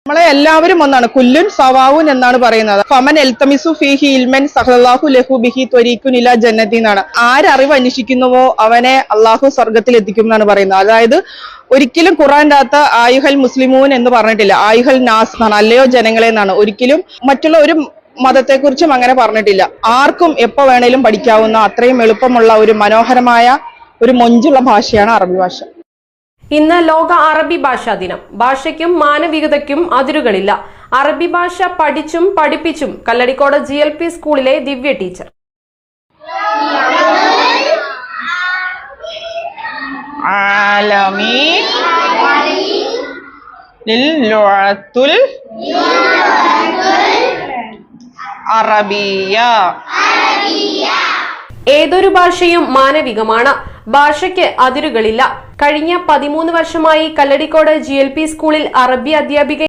നമ്മളെ എല്ലാവരും ഒന്നാണ്. കുല്ലുൻ സവാവുൻ എന്നാണ് പറയുന്നത്. ഫമൻ എൽതമിസു ഫീഹി ഇൽമൻ സഹല്ലാഹു ലഹു ബിഹി ത്വരീഖുൻ ഇലാ ജന്നത്തി എന്നാണ്. ആരറിവ് അന്വേഷിക്കുന്നുവോ അവനെ അള്ളാഹു സ്വർഗത്തിൽ എത്തിക്കും എന്നാണ് പറയുന്നത്. അതായത് ഒരിക്കലും ഖുർആന്റെ അകത്ത് ആയുഹൽ മുസ്ലിമൂൻ എന്ന് പറഞ്ഞിട്ടില്ല. ആയുഹൽ നാസ് എന്നാണ്, അല്ലയോ ജനങ്ങളെ എന്നാണ്. ഒരിക്കലും മറ്റുള്ള ഒരു മതത്തെക്കുറിച്ചും അങ്ങനെ പറഞ്ഞിട്ടില്ല. ആർക്കും എപ്പോ വേണേലും പഠിക്കാവുന്ന അത്രയും എളുപ്പമുള്ള ഒരു മനോഹരമായ ഒരു മൊഞ്ചുള്ള ഭാഷയാണ് അറബി ഭാഷ. ഇന്ന് ലോക അറബി ഭാഷാ ദിനം. ഭാഷയ്ക്കും മാനവികതയ്ക്കും അതിരുകളില്ല. അറബി ഭാഷ പഠിച്ചും പഠിപ്പിച്ചും കല്ലടിക്കോട് GLP സ്കൂളിലെ ദിവ്യ ടീച്ചർ. ഏതൊരു ഭാഷയും മാനവികമാണ്. ഭാഷയ്ക്ക് അതിരുകളില്ല. കഴിഞ്ഞ 13 വർഷമായി കല്ലടിക്കോട് GLP സ്കൂളിൽ അറബി അധ്യാപിക